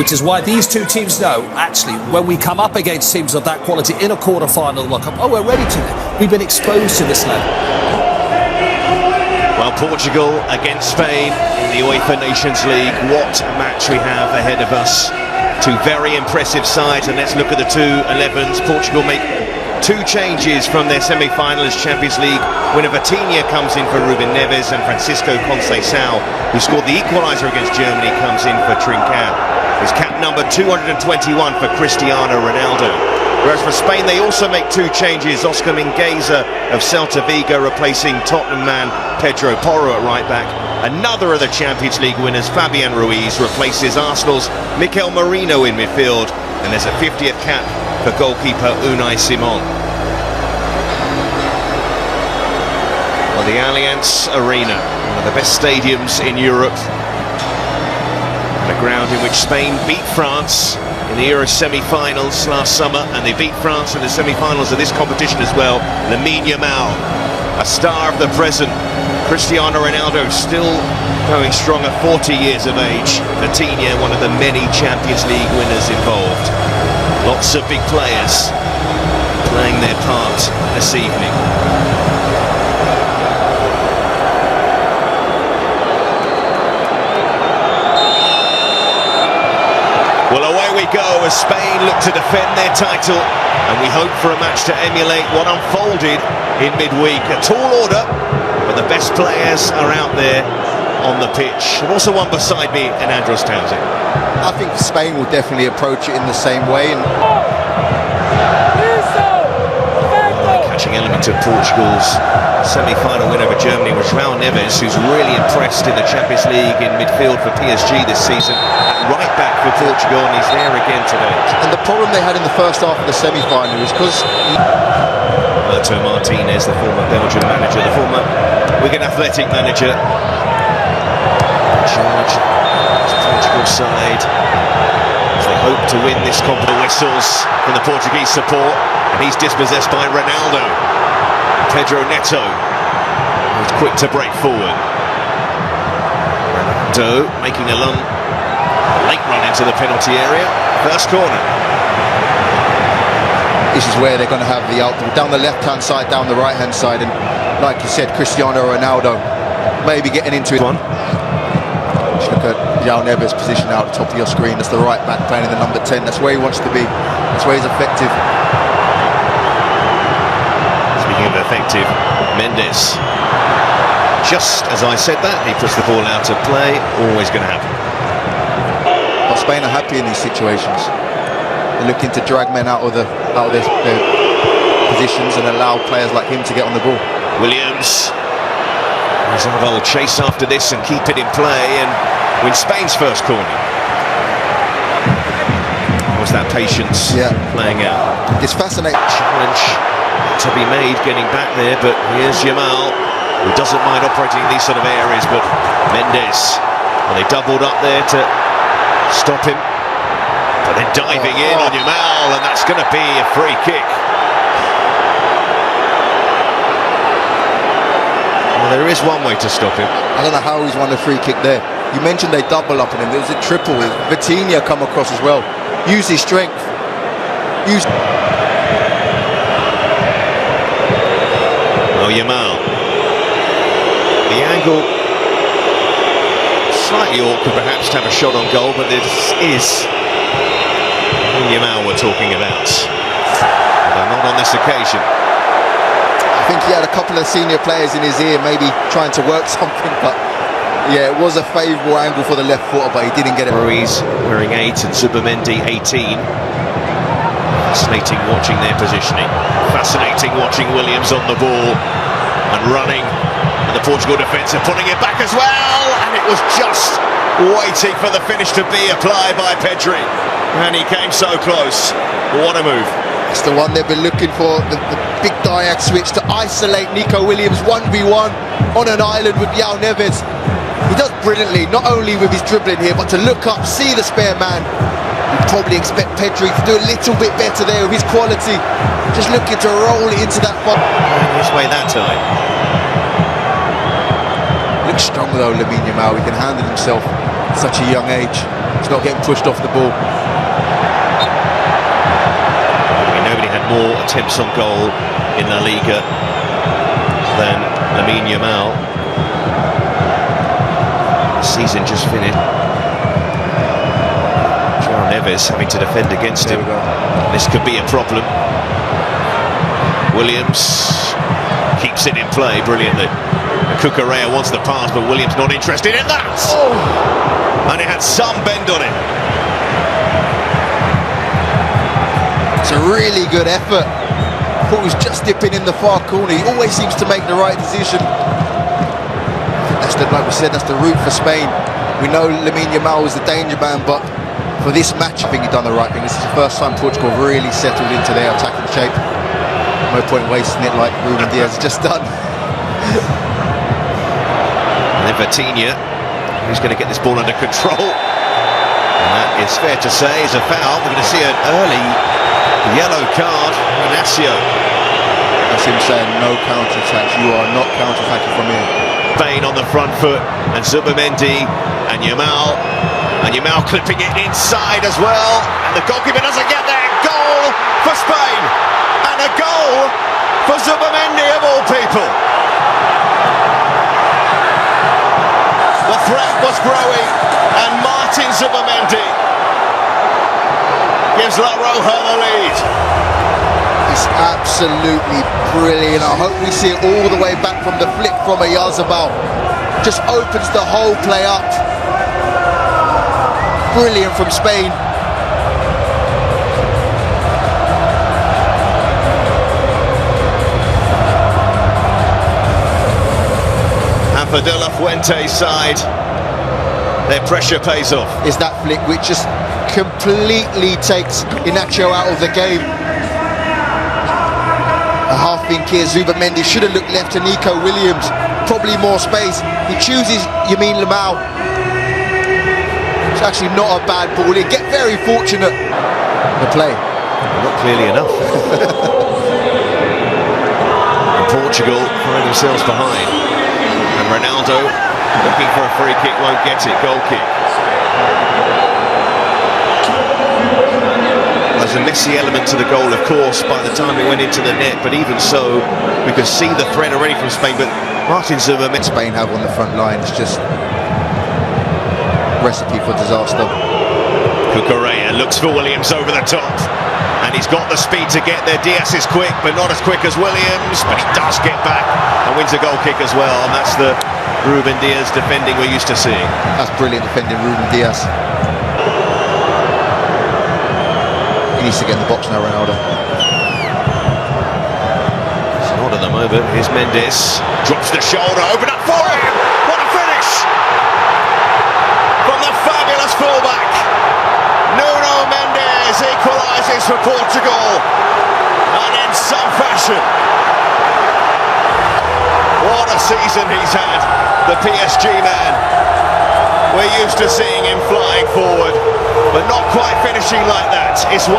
Which is why these two teams know, actually, when we come up against teams of that quality in a quarter-final of the World Cup, oh, we're ready to it. We've been exposed to this level. Well, Portugal against Spain in the UEFA Nations League. What a match we have ahead of us. Two very impressive sides, and let's look at the two 11s. Portugal make two changes from their semi-finalist Champions League winner. Vitinha comes in for Ruben Neves, and Francisco Conceição, who scored the equaliser against Germany, comes in for Trincão. It's cap number 221 for Cristiano Ronaldo. Whereas for Spain, they also make two changes. Oscar Mingueza of Celta Vigo replacing Tottenham man Pedro Porro at right back. Another of the Champions League winners, Fabian Ruiz, replaces Arsenal's Mikel Merino in midfield. And there's a 50th cap for goalkeeper Unai Simon. Well, the Allianz Arena, one of the best stadiums in Europe. A ground in which Spain beat France in the Euro semi-finals last summer, and they beat France in the semi-finals of this competition as well. Lamine Yamal, a star of the present. Cristiano Ronaldo still going strong at 40 years of age. Vitinha, one of the many Champions League winners involved. Lots of big players playing their part this evening. Well, away we go as Spain look to defend their title, and we hope for a match to emulate what unfolded in midweek. A tall order, but the best players are out there on the pitch. And also one beside me in Andros Townsend. I think Spain will definitely approach it in the same way. And the catching element of Portugal's semi-final win over Germany was João Neves, who's really impressed in the Champions League in midfield for PSG this season. Right back for Portugal, and he's there again today. And the problem they had in the first half of the semi-final is because Roberto Martinez, the former Belgian manager, the former Wigan Athletic manager, in charge of the Portugal side as they hope to win this competition. Whistles from the Portuguese support, and he's dispossessed by Ronaldo. Pedro Neto, who's quick to break forward. Ronaldo making a late run into the penalty area. First corner. this is where they're going to have the out down the left-hand side, down the right-hand side, and like you said, Cristiano Ronaldo maybe getting into it. Just look at João Neves' position out at the top of your screen. That's the right back playing in the number 10. That's where he wants to be. That's where he's effective. Speaking of effective, Mendes. Just as I said that, he puts the ball out of play. Always going to happen. But Spain are happy in these situations. They're looking to drag men out of their positions and allow players like him to get on the ball. Williams. Ronaldo will chase after this and keep it in play and win Spain's first corner. Was that patience playing out? It's fascinating. Challenge to be made getting back there, but here's Yamal, who doesn't mind operating in these sort of areas, but Mendes, well, they doubled up there to stop him, but then diving in on Yamal, and that's going to be a free kick. Well, there is one way to stop him. I don't know how he's won a free kick there. You mentioned they double up on him. There was a triple. Vitinha come across as well. Use his strength. Oh, Yamal. The angle slightly awkward perhaps to have a shot on goal, but this is Yamal we're talking about. Although not on this occasion. I think he had a couple of senior players in his ear maybe trying to work something, but yeah, it was a favourable angle for the left footer, but he didn't get it. Ruiz wearing 8 and Zubimendi 18. Fascinating watching their positioning. Fascinating watching Williams on the ball and running. And the Portugal defence are putting it back as well. And it was just waiting for the finish to be applied by Pedri. And he came so close. What a move. It's the one they've been looking for, the big diag switch to isolate Nico Williams 1v1 on an island with João Neves. He does brilliantly, not only with his dribbling here, but to look up, see the spare man. You'd probably expect Pedri to do a little bit better there with his quality. Just looking to roll it into that ball. His way that time. Looks strong though, Lamine Yamal. He can handle himself at such a young age. He's not getting pushed off the ball. Nobody had more attempts on goal in La Liga than Lamine Yamal. The season just finished. Neves having to defend against him. This could be a problem. Williams keeps it in play brilliantly. Cucurella wants the pass, but Williams not interested in that. And it had some bend on it. It's a really good effort. Thought he was just dipping in the far corner. He always seems to make the right decision. That's the, like we said, that's the route for Spain. We know Lamine Yamal was the danger man, but for this match, I think he's done the right thing. This is the first time Portugal really settled into their attacking shape. No point wasting it like Ruben Diaz has just done. And then Vitinha, who's going to get this ball under control. And that is fair to say is a foul. We're going to see an early yellow card. Ignacio. That's him saying no counter-attacks. You are not counter-attacking from here. Spain on the front foot, and Zubamendi and Yamal. And Yamal clipping it inside as well, and the goalkeeper doesn't get there. Goal for Spain, and a goal for Zubamendi of all people. The threat was growing, and Martin Zubamendi gives La Roja the lead. It's absolutely brilliant. I hope we see it all the way back from the flick from Oyarzabal. Just opens the whole play up. Brilliant from Spain. And for De La Fuente's side, their pressure pays off. Is that flick which just completely takes Ignacio out of the game. A half think here, Zubamendi should have looked left to Nico Williams. Probably more space. He chooses Yamin Yamal. It's actually not a bad ball. They get very fortunate. The play. Not clearly enough. And Portugal find themselves behind. And Ronaldo looking for a free kick, won't get it. Goal kick. There's a messy element to the goal, of course, by the time it went into the net, but even so, we could see the threat already from Spain. But Martin Zubamendi, Spain have on the front line, it's just recipe for disaster. Cucurella looks for Williams over the top, and he's got the speed to get there. Diaz is quick, but not as quick as Williams, but he does get back and wins a goal kick as well, and that's the Ruben Diaz defending we're used to seeing. That's brilliant defending, Ruben Diaz. He needs to get in the box now, Ronaldo. It's not at the moment. Here's Mendes, drops the shoulder, open up for him. What a finish from the fabulous fullback. Nuno Mendes equalises for Portugal, and in some fashion. What a season he's had, the PSG man. We're used to seeing him flying forward, but not quite finishing like that. It's 1-1.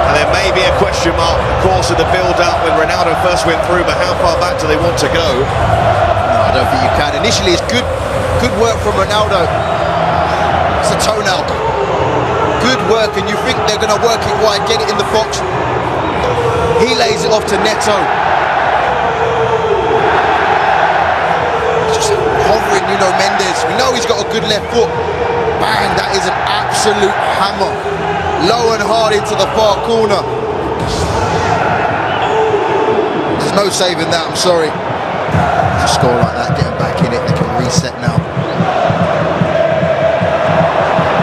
And there may be a question mark, of course, of the build-up when Ronaldo first went through, but how far back do they want to go? No, I don't think you can. Initially, it's good work from Ronaldo. It's a toenail. Good work, and you think they're going to work it wide, get it in the box. He lays it off to Neto. Just hovering, Nuno Mendes. We know he's got a good left foot. Bang, that is an absolute hammer. Low and hard into the far corner. There's no saving that, I'm sorry. To score like that, getting back in it, they can reset now.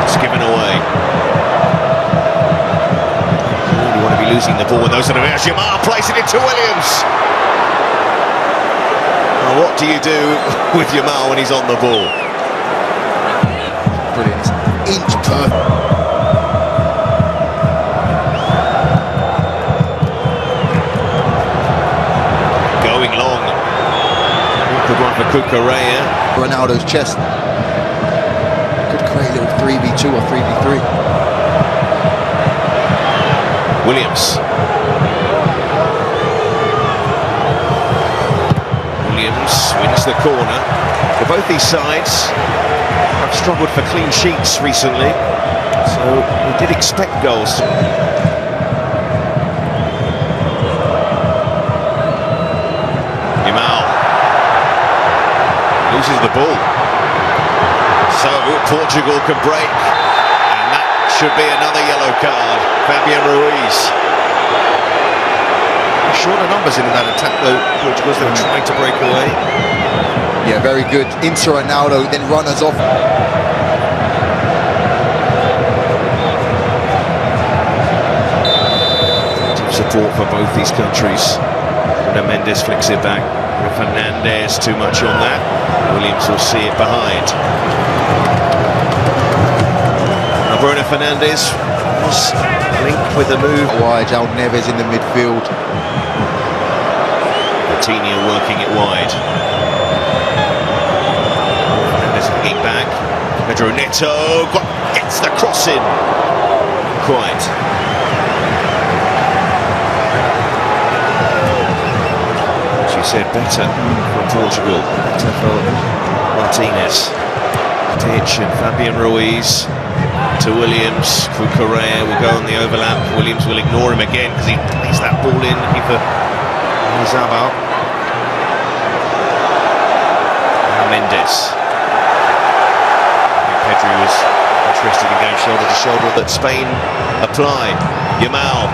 It's given away. You want to be losing the ball when those are the areas. Yamal plays it into Williams. Well, what do you do with Yamal when he's on the ball? Brilliant. Inch per. Going long. Good one for Cucurella. Ronaldo's chest. Could create a little 3v2 or 3v3. Williams. Williams wins the corner. For both these sides, struggled for clean sheets recently, so we did expect goals. Yamal loses the ball, so Portugal can break, and that should be another yellow card. Fabian Ruiz. Shorter numbers in that attack though, Portugal, they were trying to break away. Yeah, very good. Into Ronaldo, then runners off. Support for both these countries. Mendes flicks it back. Fernandes, too much on that. Williams will see it behind. Now Bruno Fernandes was linked with the move. Wide, João Neves in the midfield. Coutinho working it wide. Fernandes hanging back. Pedro Neto gets the cross in. Quite. She said better for Portugal. Better for Martinez. Ditch and Fabian Ruiz to Williams. Correa will go on the overlap. Williams will ignore him again because he plays that ball in looking for Zabal. Mendes. Pedri was interested in going shoulder to shoulder, but Spain apply. Yamal,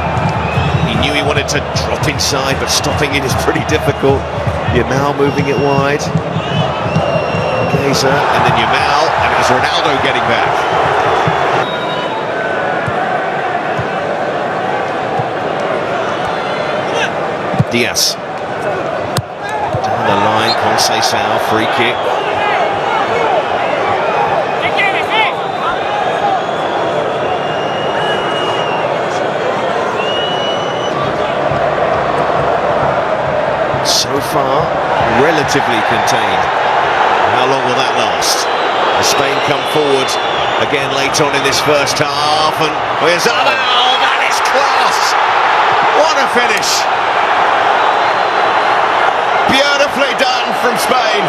he knew he wanted to drop inside, but stopping it is pretty difficult. Yamal moving it wide. Gazer, and then Yamal, and it was Ronaldo getting back. Diaz. Down the line, Conceição, free kick. So far, relatively contained. How long will that last? As Spain come forward again late on in this first half, and where's Yamal? Oh, that is class! What a finish! Beautifully done from Spain.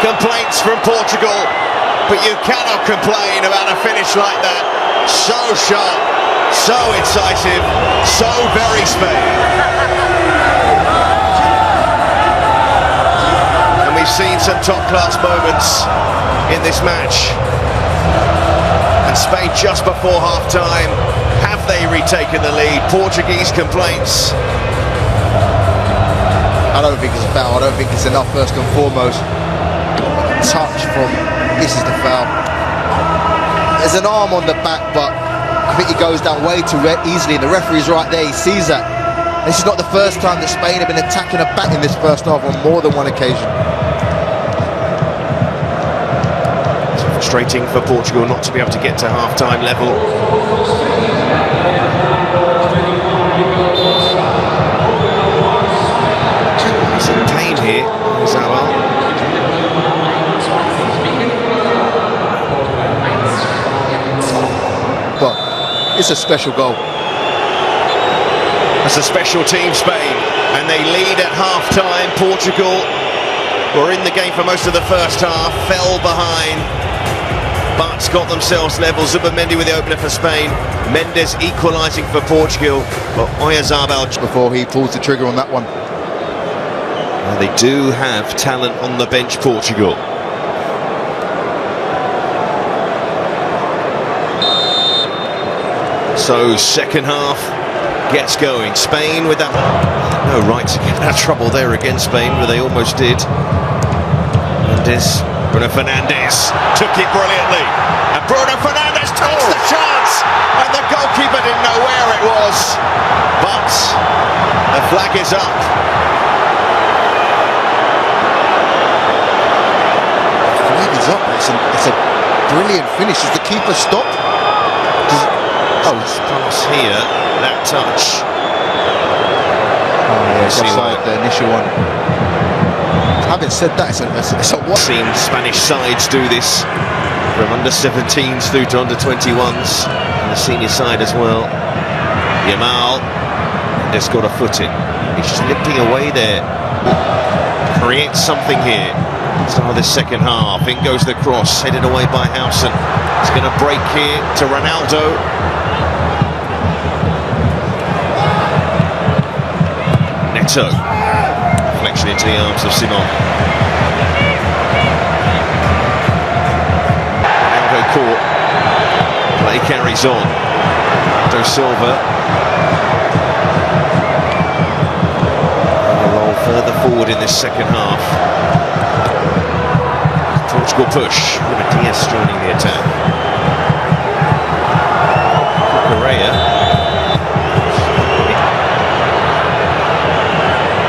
Complaints from Portugal, but you cannot complain about a finish like that. So sharp, so incisive, so very Spain. And we've seen some top-class moments in this match. And Spain just before half-time, have they retaken the lead? Portuguese complaints. I don't think it's a foul. I don't think it's enough, first and foremost. Touch from, this is the foul. There's an arm on the back, but I think he goes down way too easily, and the referee's right there, he sees that. This is not the first time that Spain have been attacking a back in this first half on more than one occasion. It's frustrating for Portugal not to be able to get to half-time level. Here, Yamal. But it's a special goal. It's a special team, Spain, and they lead at half-time. Portugal were in the game for most of the first half, fell behind, but got themselves level. Zubimendi with the opener for Spain. Mendes equalising for Portugal, but Oyarzabal before he pulls the trigger on that one. They do have talent on the bench, Portugal. So second half gets going. Spain with that. No right to get out of trouble there against Spain, but they almost did. Mendes, Bruno Fernandes took it brilliantly, and Bruno Fernandes takes the chance, and the goalkeeper didn't know where it was, but the flag is up. Up. It's a brilliant finish. Does the keeper stop? It's pass here, that touch. Oh yeah, it's offside, the initial one. Having said that, it's a what? Seen Spanish sides do this, from under-17s through to under-21s, and the senior side as well. Yamal just got a foot in. He's just limping away there. Creates something here. Start of this second half. In goes the cross, headed away by Howson. It's going to break here to Ronaldo. Neto. Deflection into the arms of Simon. Ronaldo caught. Play carries on. Ronaldo Silva. Roll further forward in this second half. Portugal push. Diaz joining the attack. Correa.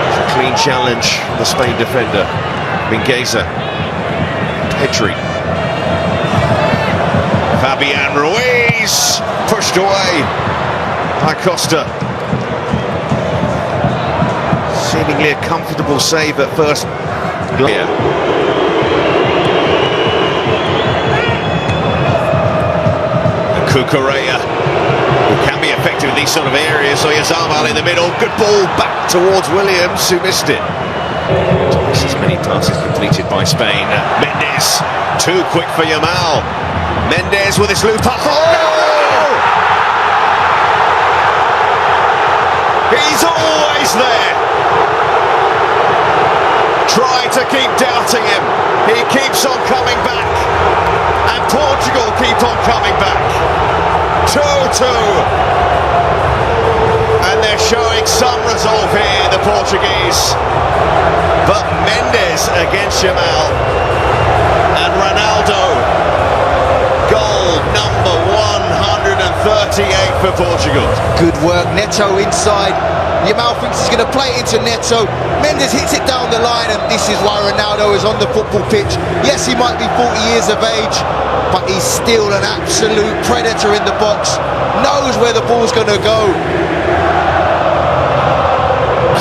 It's a clean challenge from the Spain defender. Mingueza. Pedri. Fabian Ruiz. Pushed away by Costa. Seemingly a comfortable save at first. Yeah. Correa, who can be effective in these sort of areas. So here's Yamal in the middle. Good ball back towards Williams, who missed it. Twice as many passes completed by Spain. Mendes, too quick for Yamal. Mendes with his loop up. Oh! He's always there. Try to keep doubting him. He keeps on coming back. And Portugal keep on coming back. 2-2. And they're showing some resolve here, the Portuguese. But Mendes against Yamal. And Ronaldo. Goal number 138 for Portugal. Good work, Neto inside. Yamal thinks he's going to play it into Neto. Mendes hits it down the line, and this is why Ronaldo is on the football pitch. Yes, he might be 40 years of age, but he's still an absolute predator in the box. Knows where the ball's going to go.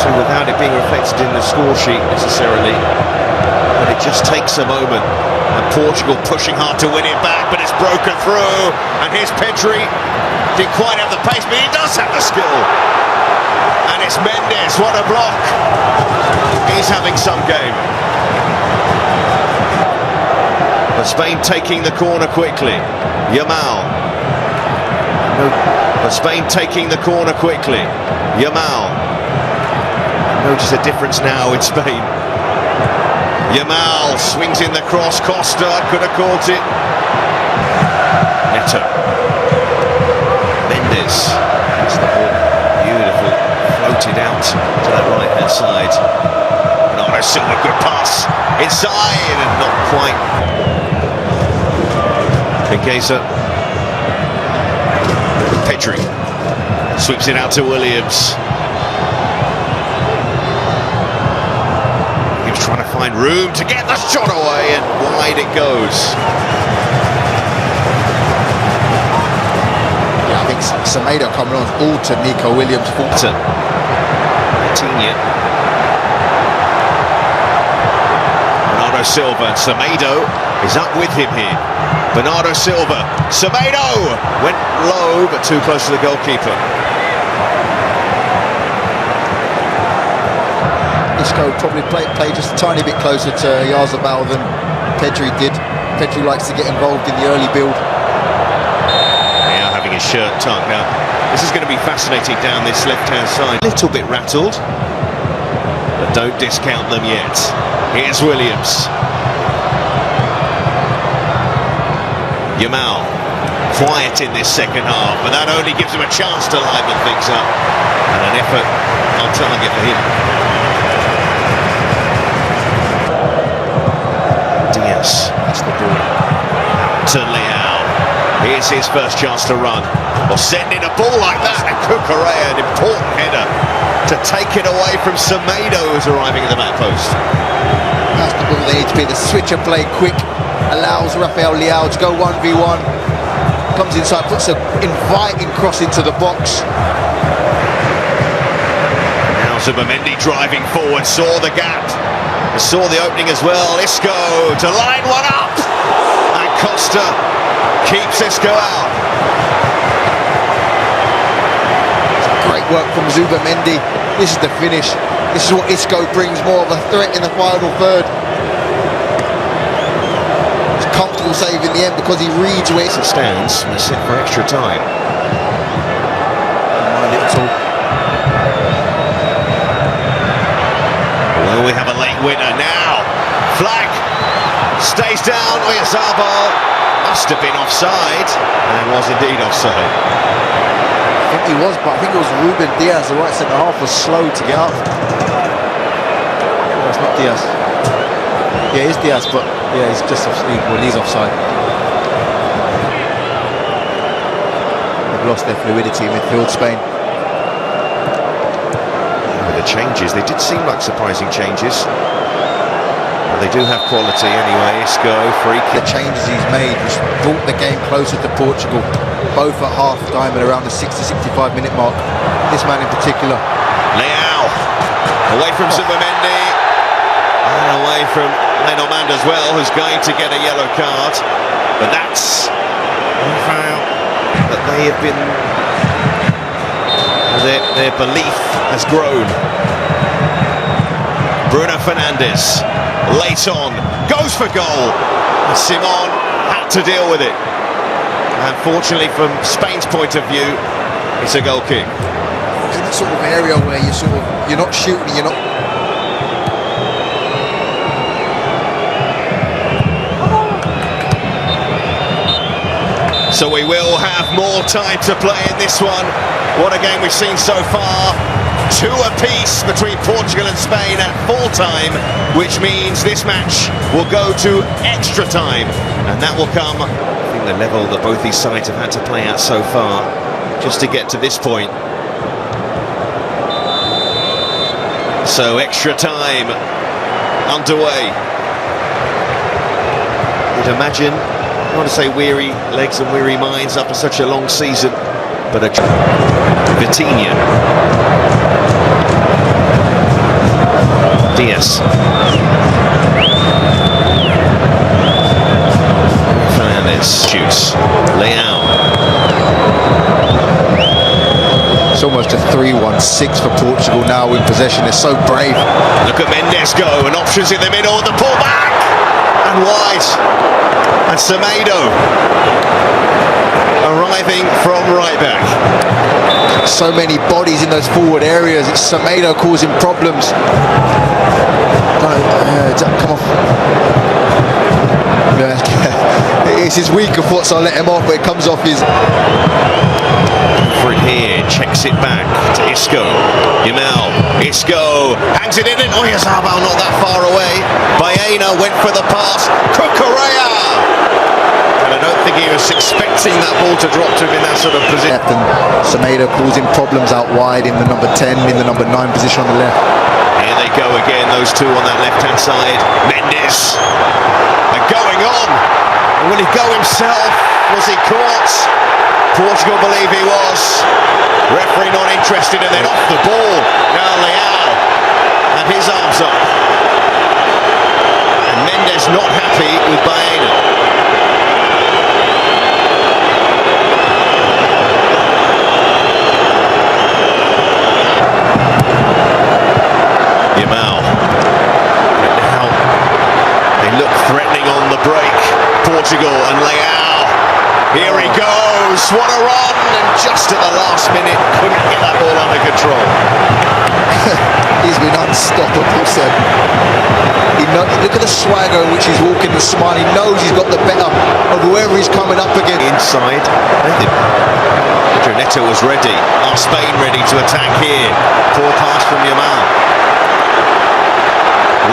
So without it being reflected in the score sheet necessarily, but it just takes a moment. And Portugal pushing hard to win it back, but it's broken through. And here's Pedri. Didn't quite have the pace, but he does have the skill. And it's Mendes, what a block. He's having some game. But Spain taking the corner quickly. Yamal. But Spain taking the corner quickly. Yamal. Notice a difference now in Spain. Yamal swings in the cross. Costa could have caught it. Neto. Mendes. That's the ball. Beautiful. Floated out to that right-hand side. Bernardo Silva, good pass. Inside and not quite. Mingueza. Pedri. Sweeps it out to Williams. He was trying to find room to get the shot away, and wide it goes. Yeah, I think Semedo coming on all to Nico Williams. Fulton. Bernardo Silva, and Semedo is up with him here. Bernardo Silva, Semedo went low but too close to the goalkeeper. Isco probably played just a tiny bit closer to Yarzabal than Pedri did. Pedri likes to get involved in the early build. Now having his shirt tucked. Now this is going to be fascinating down this left-hand side. A little bit rattled, but don't discount them yet. Here's Williams. Yamal, quiet in this second half, but that only gives him a chance to liven things up. And an effort on target for him. Diaz, that's the ball. To Leao. Here's his first chance to run. Or send in a ball like that, and Correa, an important header to take it away from Semedo, who's arriving at the back post. That's the ball they need to be. The switcher play quick allows Rafael Leao to go 1v1. Comes inside, puts an inviting cross into the box. Now Zubimendi driving forward, saw the gap, saw the opening as well. Isco to line one up, and Costa keeps Isco out. Great work from Zubimendi. This is the finish. This is what Isco brings, more of a threat in the final third. comfortable save in the end because he reads where It stands and it's set for extra time. Well, we have a late winner now. Flag stays down. Yamal must have been offside and was indeed offside. I think he was, but I think it was Ruben Diaz, the right centre half, was slow to get up. No, it's not Diaz. Yeah, it's Diaz, but yeah, he's just he's offside. They've lost their fluidity in midfield, Spain. With the changes, they did seem like surprising changes. Well, they do have quality anyway. Isco, free kick. The changes he's made has brought the game closer to Portugal, both at half-time and around the 60-65 minute mark. This man in particular. Leao, away from Zubimendi, and away from Lenormand as well, who's going to get a yellow card. But that's that they have been, their belief has grown. Bruno Fernandes, late on, goes for goal. And Simon had to deal with it. Unfortunately, from Spain's point of view, it's a goal kick. It's in the sort of area where you're not shooting, you're not. So we will have more time to play in this one. What a game we've seen so far. 2 apiece between Portugal and Spain at full time, which means this match will go to extra time, and that will come, I think, the level that both these sides have had to play at so far just to get to this point. So extra time underway. You'd imagine, I want to say weary legs and weary minds after such a long season, but a Vitinha, Diaz, Fernandes shoots, Leao. It's almost a 3-1-6 for Portugal now in possession. They're so brave. Look at Mendes go, and options in the middle, the pull back and wide. And Semedo arriving from right back. So many bodies in those forward areas. It's Semedo causing problems. Come off. It's his weaker foot, so I'll let him off, but it comes off his. For it here, checks it back to Isco. Yamal, Isco hangs it in. Yamal not that far away. Baena went for the pass. Cucurella. I don't think he was expecting that ball to drop to him in that sort of position. And Semedo causing problems out wide in the number 10, in the number 9 position on the left. Here they go again, those two on that left-hand side. Mendes, they're going on. Will he go himself? Was he caught? Portugal believe he was. Referee not interested, and then off the ball. Now Leao, and his arms up. And Mendes not happy with Baena. Yamal. And now they look threatening on the break. Portugal and Leao. Here he goes. What a run! And just at the last minute, couldn't get that ball under control. He's been unstoppable, Seb. Look at the swagger in which he's walking, the smile. He knows he's got the better of whoever he's coming up against. Inside. Neto was ready. Are Spain ready to attack here? Poor pass from Yamal.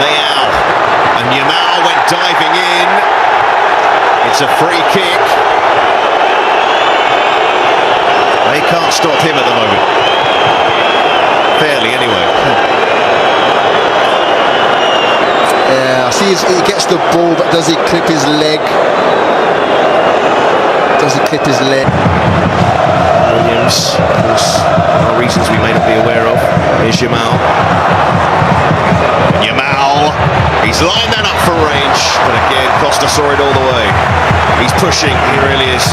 Leao, and Yamal went diving in. It's a free kick. They can't stop him at the moment. Fairly, anyway. Yeah, I see he gets the ball, but does he clip his leg? Does he clip his leg? Williams, of course, are reasons we may not be aware of. Here's Yamal. Yamal, he's lined that up for range, but again, Costa saw it all the way. He's pushing, he really is.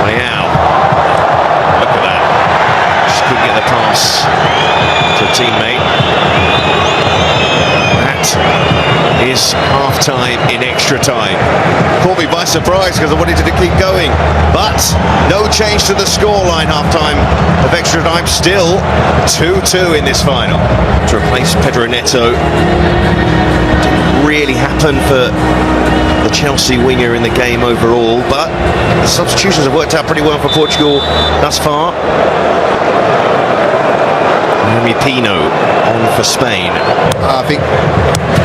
Leao, look at that. Just couldn't get the pass to a teammate. That is half-time in extra time. Caught me by surprise because I wanted it to keep going, but no change to the scoreline. Half-time of extra time, still 2-2 in this final. To replace Pedro Neto didn't really happen for the Chelsea winger in the game overall, but the substitutions have worked out pretty well for Portugal thus far. Jeremy Pino on for Spain. I think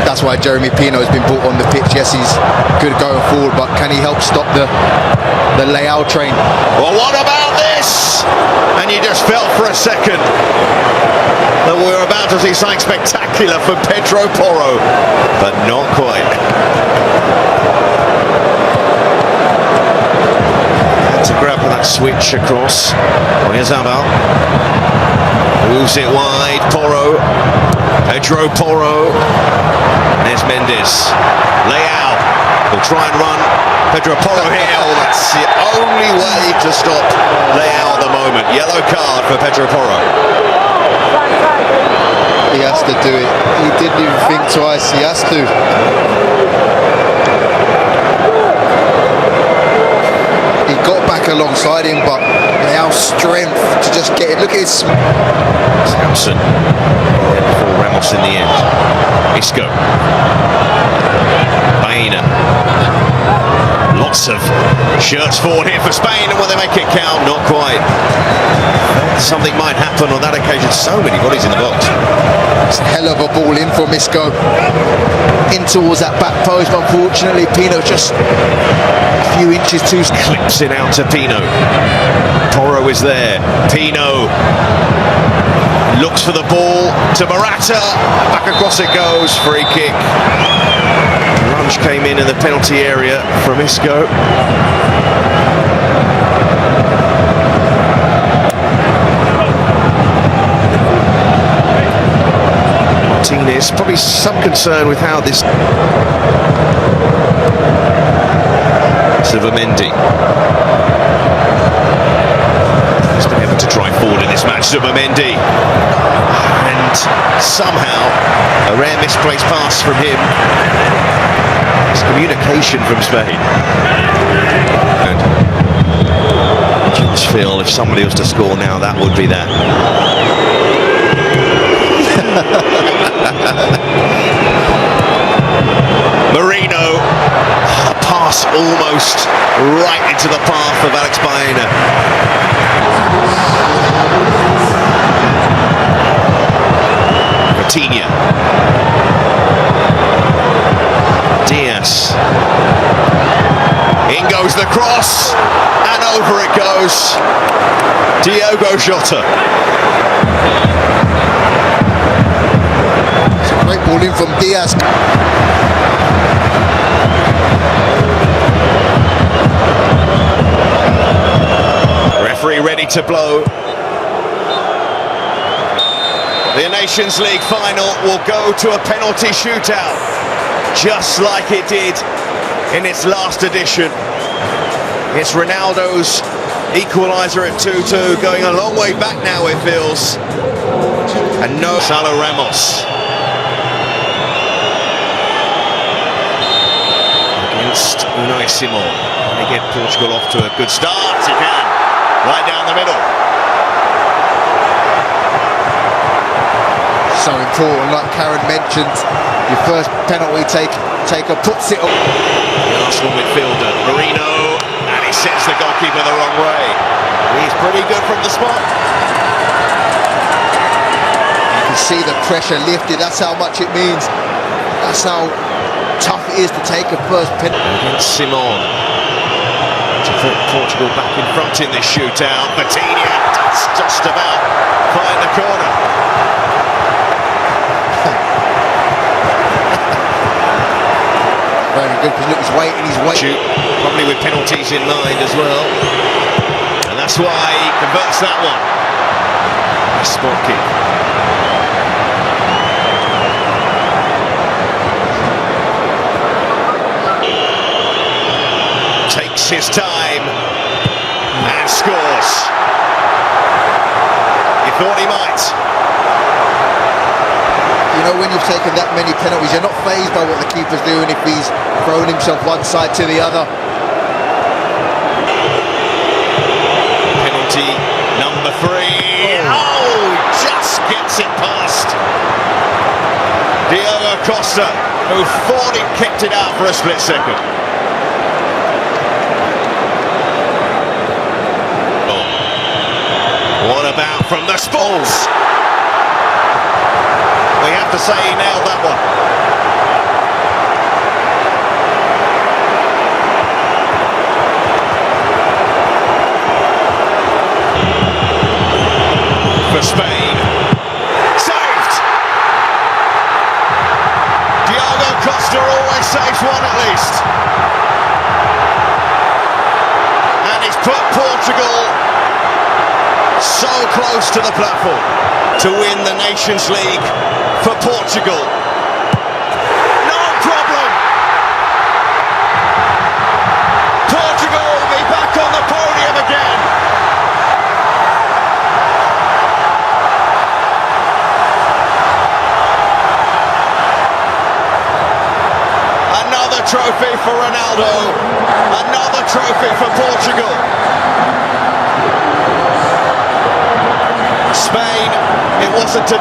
that's why Jeremy Pino has been brought on the pitch. Yes, he's good going forward, but can he help stop the Leao train? Well, what about this? And you just felt for a second that we were about to see something spectacular for Pedro Porro, but not quite. Had to grab that switch across. Yamal moves it wide. Porro, Pedro Porro. There's Mendes. Leao will try and run. Pedro Porro here. Oh, that's the only way to stop Leao at the moment. Yellow card for Pedro Porro. He has to do it. He didn't even think twice. He has to. He got back alongside him, but Leao's strength to just get it. Look at his. Samson before Ramos in the end. Isco. Baena. Lots of shirts forward here for Spain, and will they make it count? Not quite. Something might happen on that occasion. So many bodies in the box. It's a hell of a ball in from Isco. In towards that back post, but unfortunately Pino just a few inches too. Clips it out to Pino. Porro is there. Pino looks for the ball to Morata. Back across it goes. Free kick. Lunge came in the penalty area from Isco. Martinez, probably some concern with how this. Zubimendi. He's been able to drive forward in this match. Zubimendi. And somehow a rare misplaced pass from him. It's communication from Spain. And I just feel if somebody was to score now, that would be that. Marino, a pass almost right into the path of Alex Baena. Coutinho. Diaz. In goes the cross, and over it goes. Diogo Jota. Great ball in from Diaz. Referee ready to blow. The Nations League final will go to a penalty shootout, just like it did in its last edition. It's Ronaldo's equaliser at 2-2, going a long way back now, it feels. And no Gonzalo Ramos. Against Unai Simon. Can they get Portugal off to a good start? It can. Right down the middle. So important, like Karen mentioned, your first penalty taker puts it up. The Arsenal midfielder, Marino, and he sets the goalkeeper the wrong way. He's pretty good from the spot. You can see the pressure lifted, that's how much it means. That's how tough it is to take a first penalty. Against Simon. To put Portugal back in front in this shootout. Coutinho does just about find the corner. Very good, because look, he's waiting. Probably with penalties in mind as well. And that's why he converts that one. Nice spot kick. Takes his time and scores. You thought he might. You know, when you've taken that many penalties, you're not fazed by what the keeper's doing if he's thrown himself one side to the other. Penalty number 3. Oh, just gets it past Diogo Costa, who thought he'd kicked it out for a split second. What about from the Spurs? We have to say he nailed that one. For Spain. Saved! Diogo Costa always saves one at least. And he's put Portugal so close to the platform to win the Nations League for Portugal. No problem. Portugal will be back on the podium again. Another trophy for Ronaldo. Another trophy for Portugal. Spain, it wasn't to be.